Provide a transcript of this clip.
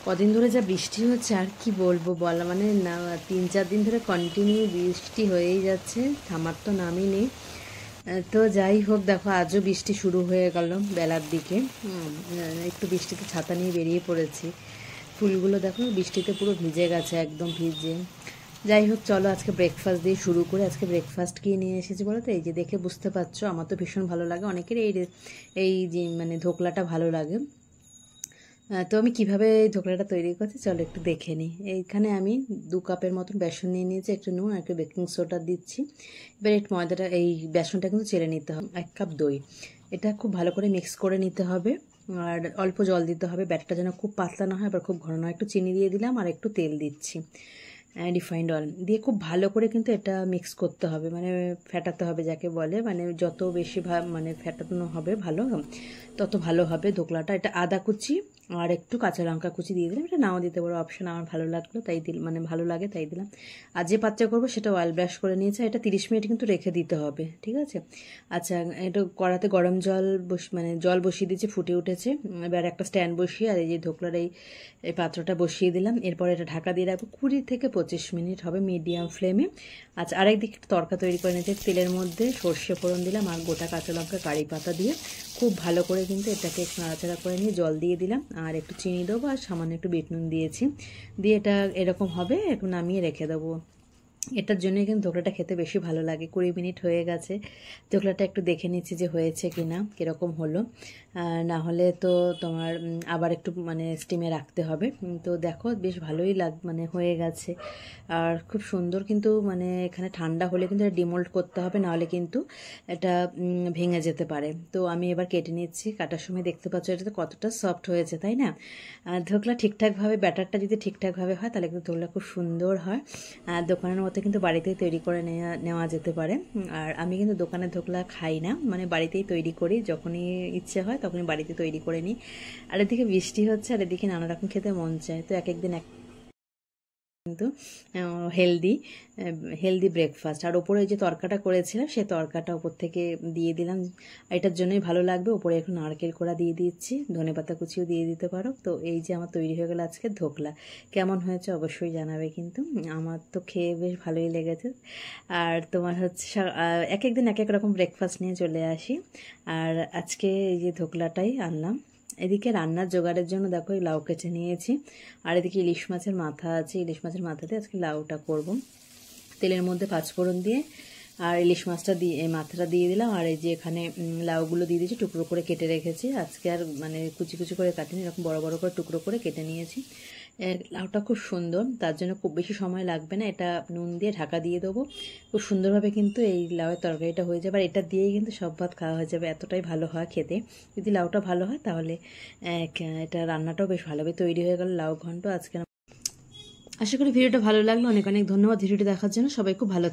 কদিন ধরে যা বৃষ্টি হচ্ছে আর কি বলবো, বলা মানে না, 3-4 দিন ধরে কন্টিনিউ বৃষ্টি হয়েই যাচ্ছে, থামার তো নামই নেই। তো যাই হোক, দেখো আজও বৃষ্টি শুরু হয়ে গেল বেলার দিকে। একটু বৃষ্টিতে ছাতা নিয়ে বেরিয়ে পড়েছি। ফুলগুলো দেখো বৃষ্টিতে পুরো ভিজে গেছে, একদম ভিজে। যাই হোক, চলো আজকে ব্রেকফাস্ট দিয়ে শুরু করে। আজকে ব্রেকফাস্ট কি নিয়ে এসেছি বলো তো? এই যে দেখে বুঝতে পারছো, আমার তো ভীষণ ভালো লাগে, অনেকের এই যে মানে ধোকলাটা ভালো লাগে। তো আমি কিভাবে এই ধোকলাটা তৈরি করছি চলো একটু দেখে নিই। এইখানে আমি 2 কাপের মতন বেসন নিয়ে নিয়েছি, একটু নুন আর একটু বেকিং সোডা দিচ্ছি। এবার একটু ময়দাটা, এই বেসনটা কিন্তু চেলে নিতে হবে। 1 কাপ দই, এটা খুব ভালো করে মিক্স করে নিতে হবে। আর অল্প জল দিতে হবে, ব্যাটারটা যেন খুব পাতলা না হয় আবার খুব ঘন নয়। একটু চিনি দিয়ে দিলাম আর একটু তেল দিচ্ছি, রিফাইন্ড অয়েল দিয়ে খুব ভালো করে কিন্তু এটা মিক্স করতে হবে, মানে ফেটাতে হবে যাকে বলে। মানে যত বেশি মানে ফেটানো হবে ভালো, তত ভালো হবে ধোকলাটা। এটা আদা কুচি আর একটু কাঁচা লঙ্কা কুচি দিয়ে দিলাম, এটা নাও দিতে পারো, অপশন, আমার ভালো লাগলো তাই দিল, মানে ভালো লাগে তাই দিলাম। আর যে পাত্রে করবো সেটা অয়েল ব্রাশ করে নিয়েছে। এটা 30 মিনিট কিন্তু রেখে দিতে হবে, ঠিক আছে? আচ্ছা, এটা কড়াতে গরম জল মানে জল বসিয়ে দিয়েছি, ফুটে উঠেছে। এবার একটা স্ট্যান্ড বসিয়ে আর এই যে ধোকলার এই পাত্রটা বসিয়ে দিলাম। এরপর এটা ঢাকা দিয়ে রাখবো 20 থেকে 25 মিনিট হবে মিডিয়াম ফ্লেমে। আচ্ছা, আরেকদিকে তড়কা তৈরি করে নিয়েছি। তেলের মধ্যে সর্ষে ফোড়ন দিলাম আর গোটা কাঁচা লঙ্কা কারি পাতা দিয়ে খুব ভালো করে কিন্তু এটাকে একটু নাড়াচাড়া করে নিয়ে জল দিয়ে দিলাম আর একটু চিনি দেবো আর সামান্য একটু বিট নুন দিয়েছি। দিয়ে এটা এরকম হবে, একটু নামিয়ে রেখে দেবো। এটার জন্যই কিন্তু ধোকলাটা খেতে বেশি ভালো লাগে। 20 মিনিট হয়ে গেছে, ধোকলাটা একটু দেখে নিচ্ছি যে হয়েছে কি না, কীরকম হলো। না হলে তো তোমার আবার একটু মানে স্টিমে রাখতে হবে। তো দেখো বেশ ভালোই মানে হয়ে গেছে আর খুব সুন্দর। কিন্তু মানে এখানে ঠান্ডা হলে কিন্তু এটা ডিমোল্ড করতে হবে, নাহলে কিন্তু এটা ভেঙে যেতে পারে। তো আমি এবার কেটে নিচ্ছি। কাটার সময় দেখতে পাচ্ছ এটাতে কতটা সফট হয়েছে, তাই না? ধোকলা ঠিকঠাকভাবে, ব্যাটারটা যদি ঠিকঠাকভাবে হয় তাহলে কিন্তু ধোকলা খুব সুন্দর হয়। দোকানের মতো কিন্তু বাড়িতেই তৈরি করে নেওয়া যেতে পারে। আর আমি কিন্তু দোকানের ধোকলা খাই না, মানে বাড়িতেই তৈরি করি, যখনই ইচ্ছে হয় তখনই বাড়িতে তৈরি করে নিই। আর এদিকে বৃষ্টি হচ্ছে আর এদিকে নানা রকম খেতে মন চায়, তো এক একদিন কিন্তু হেলদি হেলদি ব্রেকফাস্ট। আর ওপরে যে তরকাটা করেছিলাম সেই তরকাটা ওপর থেকে দিয়ে দিলাম, এটার জন্যই ভালো লাগবে। ওপরে একটু নারকেল কোড়া দিয়ে দিচ্ছি, ধনেপাতা কুচিও দিয়ে দিতে পারো। তো এই যে আমার তৈরি হয়ে গেল আজকে ধোকলা। কেমন হয়েছে অবশ্যই জানাবে কিন্তু, আমার তো খেয়ে বেশ ভালোই লেগেছে। আর তোমার হচ্ছে এক একদিন এক এক রকম ব্রেকফাস্ট নিয়ে চলে আসি। আর আজকে এই যে ধোকলাটাই আনলাম। এদিকে রান্নার জোগাড়ের জন্য দেখো এই লাউ কেটে নিয়েছি। আর এদিকে ইলিশ মাছের মাথা আছে, ইলিশ মাছের মাথাতে আজকে লাউটা করব। তেলের মধ্যে পাঁচফোড়ন দিয়ে আর ইলিশ মাছটা দিয়ে এই মাথাটা দিয়ে দিলাম। আর এই যে এখানে লাউগুলো দিয়ে দিয়েছি, টুকরো করে কেটে রেখেছি। আজকে আর মানে কুচি কুচি করে কাটিনি, এরকম বড় বড় করে টুকরো করে কেটে নিয়েছি। লাউটা খুব সুন্দর, তার জন্য খুব বেশি সময় লাগবে না। এটা নুন দিয়ে ঢাকা দিয়ে দেবো, খুব সুন্দরভাবে কিন্তু এই লাউয়ের তরকারিটা হয়ে যাবে। আর এটা দিয়েই কিন্তু সব ভাত খাওয়া হয়ে যাবে, এতটাই ভালো হয় খেতে। যদি লাউটা ভালো হয় তাহলে এটা রান্নাটাও বেশ ভালোভাবে তৈরি হয়ে গেল, লাউ ঘন্ট আজকে। আশা করি ভিডিওটা ভালো লাগলো, অনেক অনেক ধন্যবাদ ভিডিওটি দেখার জন্য। সবাই খুব ভালো